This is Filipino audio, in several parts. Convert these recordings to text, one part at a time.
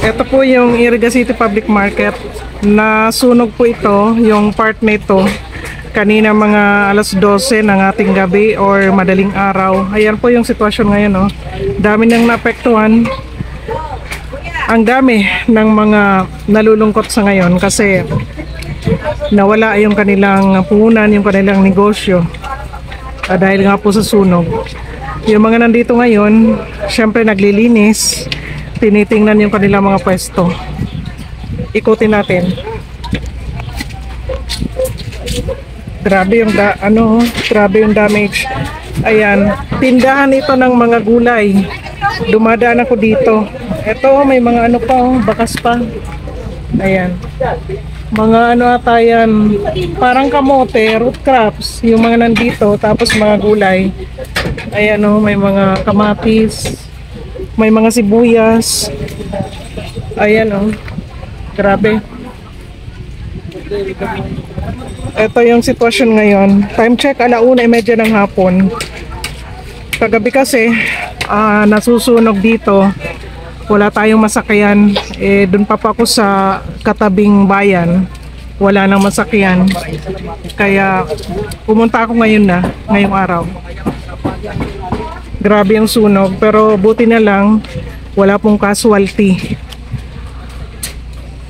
Ito po yung Iriga City Public Market. Nasunog po ito, yung part nito. Kanina mga alas 12 ng ating gabi or madaling araw. Ayan po yung sitwasyon ngayon. Oh. Dami nang naapektuhan. Ang dami ng mga nalulungkot sa ngayon kasi nawala yung kanilang puhunan, yung kanilang negosyo. Dahil nga po sa sunog. Yung mga nandito ngayon, syempre naglilinis. Tinitingnan yung kanilang mga pwesto. Ikutin natin. Grabe yung grabe yung damage. Ayan, tindahan ito ng mga gulay. Dumadaan ako dito. Ito may mga ano pa, bakas pa. Ayan. Mga ano ata yan, parang kamote, root crops, yung mga nandito, tapos mga gulay. Ayan o, may mga kamatis, may mga sibuyas. Ayan o, grabe. Ito yung sitwasyon ngayon. Time check, 1:30 ng hapon. Kagabi kasi, nasusunog dito. Wala tayong masakyan. Doon pa ako sa katabing bayan. Wala nang masakyan. Kaya pumunta ako ngayong araw. Grabe yung sunog. Pero buti na lang, wala pong casualty.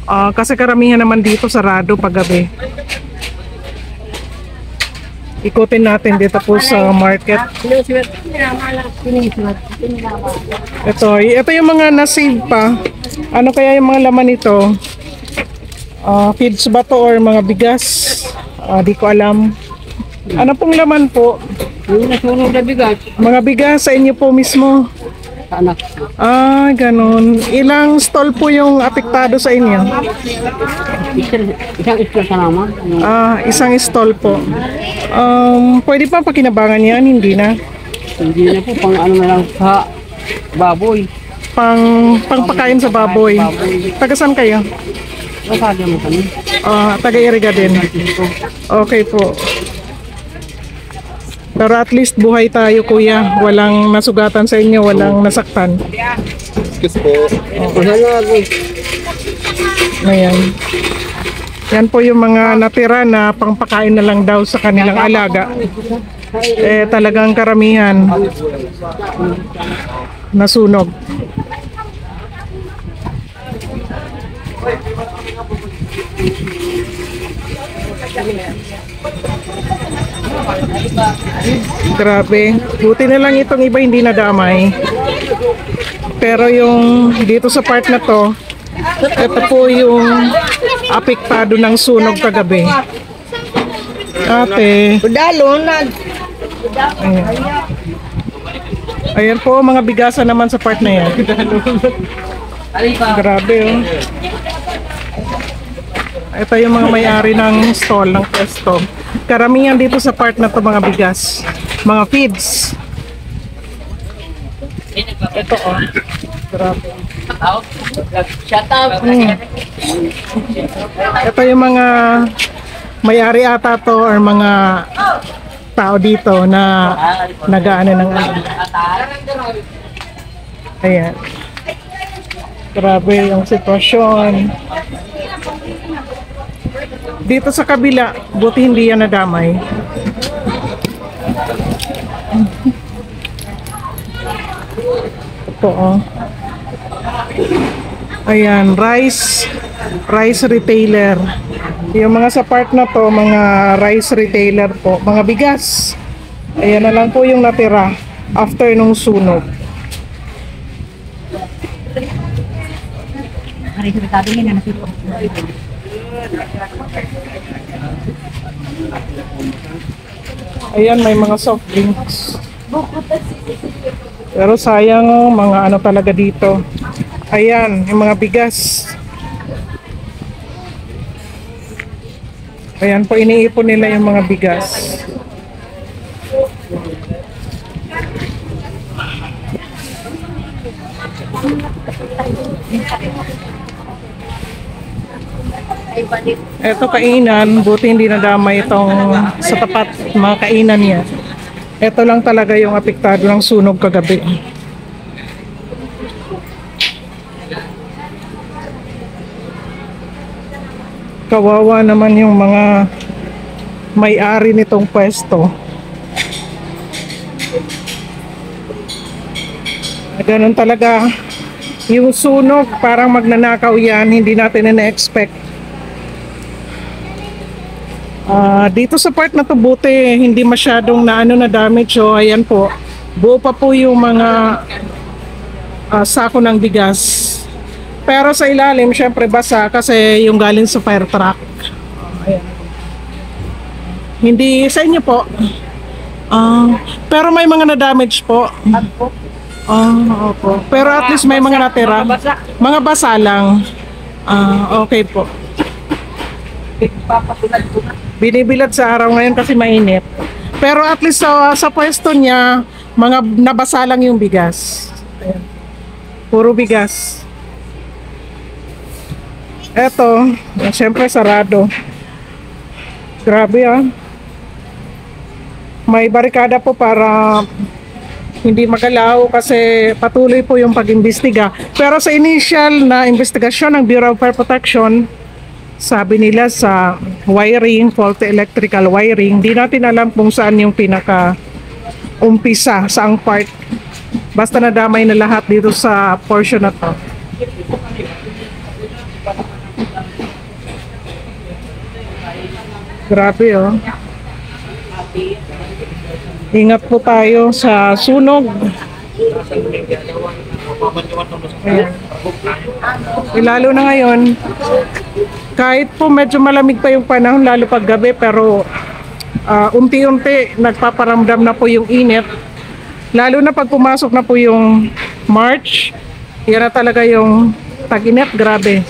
Kasi karamihan naman dito sarado paggabi. Ikutin natin dito po sa market. Ito yung mga na-save pa. Ano kaya yung mga laman nito? Feeds ba to or mga bigas? Di ko alam. Ano pong laman po? Yung nasunog na bigas. Mga bigas sa inyo po mismo? Anak. Ganun. Ilang stall po yung apektado sa inyo? Isang stall ka naman. Isang stall po. Pwede pa pakinabangan yan? Hindi na? Hindi na po. Pang ano na lang sa baboy. Pangpakain sa baboy. Taga saan kayo? Masagya mo kami. Taga Iriga din. Okay po. Pero at least buhay tayo kuya. Walang nasugatan sa inyo, walang nasaktan. Excuse po. Ayan. Yan po yung mga natira na pangpakain na lang daw sa kanilang alaga. Talagang karamihan nasunog. Grabe. Buti na lang itong iba hindi nadamay. Pero yung dito sa part na to, ito po yung apektado ng sunog kagabi. Ate. Ayan. Ayan po mga bigasan naman sa part na yan. Grabe oh. Ito yung mga may-ari ng stall, ng pwesto. Karamihan dito sa part na to mga bigas. Mga feeds. Ito oh. Grabe. Shut up. Ito yung mga may-ari ata to or mga tao dito na nag-aano ng ano. Ayan. Grabe yung sitwasyon. Dito sa kabila, buti hindi yan nadamay. Ito oh. Ayan, rice retailer. Yung mga sa part na to, mga rice retailer po, mga bigas. Ayan na lang po yung natira after nung sunog. Ayan, may mga soft drinks. Pero sayang oh, mga ano talaga dito. Ayan, yung mga bigas. Ayan po, iniipon nila yung mga bigas. Ito kainan, buti hindi nadamay itong sa tapat mga kainan niya. Ito lang talaga yung apektado ng sunog kagabi. Kawawa naman yung mga may-ari nitong pwesto. Ganun talaga yung sunog, parang magnanakaw yan, hindi natin na-expect. Dito sa part na to buti hindi masyadong na damage. So ayan po, buo pa po yung mga sako ng bigas. Pero sa ilalim syempre basa kasi yung galing sa fire truck. Ayan. Hindi sa inyo po. Pero may mga na-damage po. Opo. Pero at least may mga natira. Mga basa lang. Okay po. Binibilad sa araw ngayon kasi mainit. Pero at least sa pwesto niya, mga nabasa lang yung bigas. Ayan. Puro bigas. Eto, syempre sarado. Grabe May barikada po para hindi magalaw kasi patuloy po yung pag-imbestiga. Pero sa initial na investigasyon ng Bureau of Fire Protection, sabi nila sa wiring, faulty electrical wiring, di natin alam kung saan yung pinaka-umpisa, saang part. Basta nadamay na lahat dito sa portion na to. Grabe Ingat po tayo sa sunog. Ayan. Lalo na ngayon, kahit po medyo malamig pa yung panahon, lalo pag gabi, pero unti-unti nagpaparamdam na po yung init. Lalo na pag pumasok na po yung March, yan na talaga yung tag-init, grabe.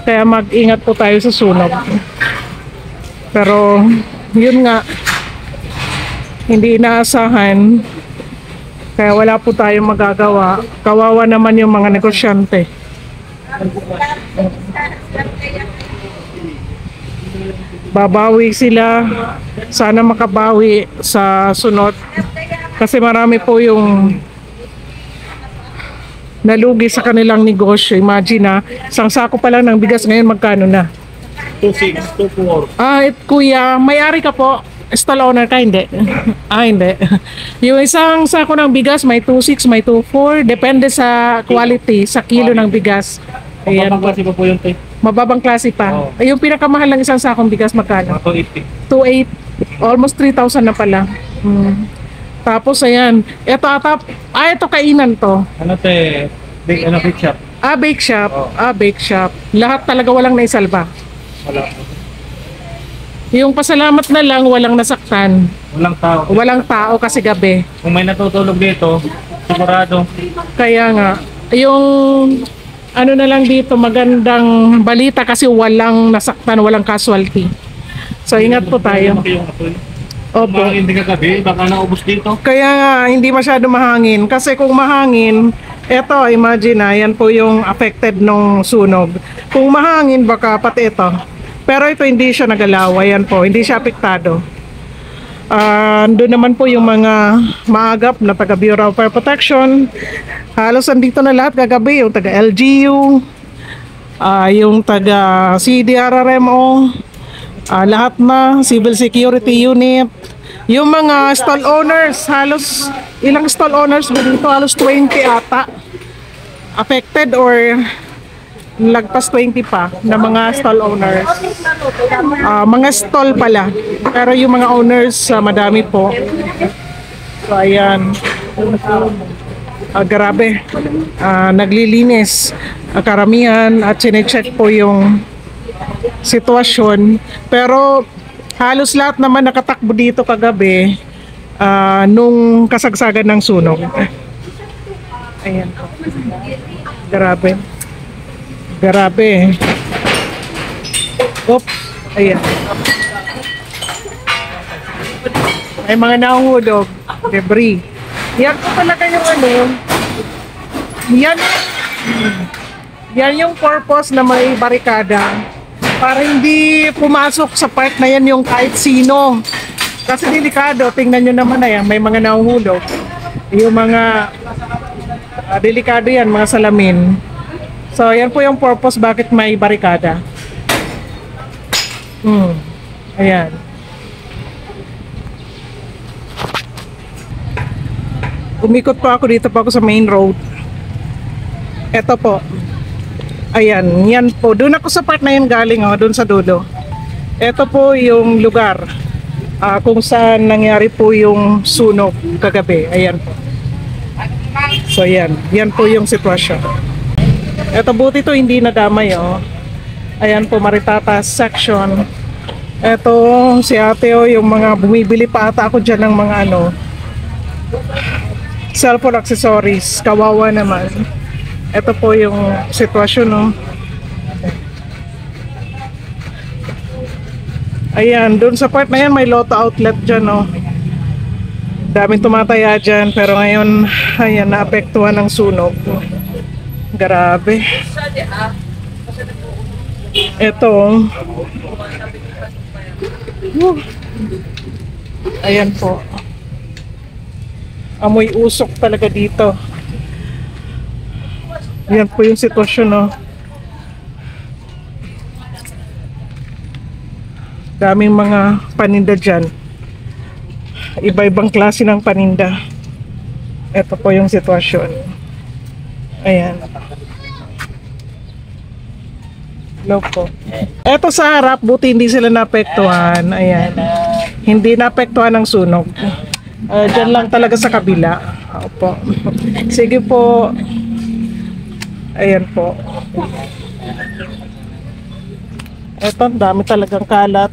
Kaya mag-ingat po tayo sa sunog. Pero yun nga, hindi inaasahan, kaya wala po tayong magagawa. Kawawa naman yung mga negosyante. Babawi sila, sana makabawi sa sunod kasi marami po yung nalugi sa kanilang negosyo. Imagine isang sako pa lang ng bigas ngayon magkano na? 2.6, 2.4. Kuya, may-ari ka po? Stall owner ka? Hindi. Hindi. Yung isang sako ng bigas may 2.6, may 2.4. Depende sa quality, sa kilo ng bigas. Ayan. Mababang klase pa po yung tape. Mababang klase pa. Yung pinakamahal ng isang sakong bigas magkano? 280. 2.8. Almost 3,000 na pala. Tapos ayan. Ito kainan to. Bake shop. Bake shop. Bake shop. Lahat talaga walang naisalba. Wala. Yung pasalamat na lang, walang nasaktan. Walang tao. Walang tao kasi gabi. Kung may natutulog dito, sigurado. Kaya nga, yung na lang dito, magandang balita kasi walang nasaktan, walang casualty. So ingat po tayo. Opo. Hindi ka gabi, baka naubos dito. Kaya nga, hindi masyado mahangin. Kasi kung mahangin, eto, imagine yan po yung affected nung sunog. Kung mahangin, baka pati ito. Pero ito hindi siya nagalaw, ayan po, hindi siya apektado. Doon naman po yung mga maagap na taga Bureau of Fire Protection. Halos andito na lahat kagabi, yung taga LGU, yung taga CDRRMO, lahat na, Civil Security Unit, yung mga stall owners, halos ilang stall owners ba dito? Halos 20 ata affected or lagpas 20 pa na mga stall owners. Mga stall pala. Pero yung mga owners, madami po. So, ayan. Grabe. Naglilinis. Karamihan at sinecheck po yung sitwasyon. Pero halos lahat naman nakatakbo dito kagabi nung kasagsagan ng sunog. Ayan po. Grabe. Grabe. Oops. Ayan. May mga nahuhulog. Debris. Yan po talaga yung yan yung purpose na may barikada. Para hindi pumasok sa part na yan yung kahit sino. Kasi delikado. Tingnan nyo naman na yan. May mga nahuhulog. Yung mga delikado yan, mga salamin. So, yan po yung purpose bakit may barikada. Ayan. Umikot pa ako dito pa ako sa main road. Ito po. Ayan, yan po. Doon ako sa part na yun galing, oh, doon sa dulo. Ito po yung lugar kung saan nangyari po yung sunog kagabi. Ayan po. So ayan, yan po yung sitwasyon. Ito buti to hindi nadamay, oh. Ayan po, Maritatas section. Ito si ate, oh, yung mga bumibili pa ata ako dyan ng mga ano, cellphone accessories. Kawawa naman. Ito po yung sitwasyon, no. Ayan, dun sa part na yan may Lotto outlet dyan, no. Daming tumataya dyan, pero ngayon ayan, naapektuhan ng sunog. Grabe. Ito. Ayan po. Amoy usok talaga dito. Yan po yung sitwasyon, no. Daming mga paninda dyan. Iba-ibang klase ng paninda. Ito po yung sitwasyon. Ayan. Hello po. Ito sa harap, buti hindi sila naapektuhan. Ayan. Hindi naapektuhan ng sunog. Diyan lang talaga sa kabila. Opo. Sige po. Ayan po. Eto, dami talagang kalat.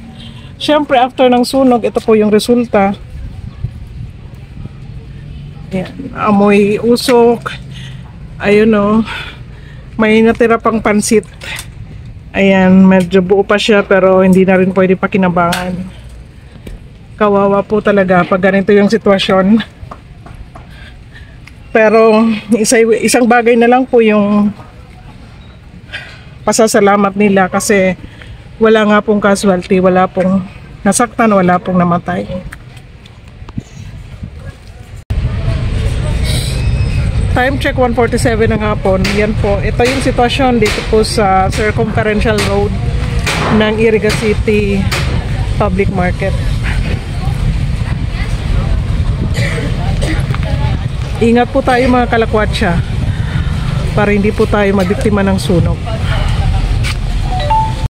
Siyempre, after ng sunog, ito po yung resulta. Ayan. Amoy usok. Ayun, o. May natira pang pansit. Ayan, medyo buo pa siya pero hindi na rin pwede pakinabangan. Kawawa po talaga pag ganito yung sitwasyon. Pero isang bagay na lang po yung pasasalamat nila kasi wala nga pong casualty, wala pong nasaktan, wala pong namatay. Time check 1:47 ng hapon. Yan po. Ito yung sitwasyon dito po sa Circumferential Road ng Iriga City Public Market. Ingat po tayo mga kalakwatsa para hindi po tayo mabiktima ng sunog.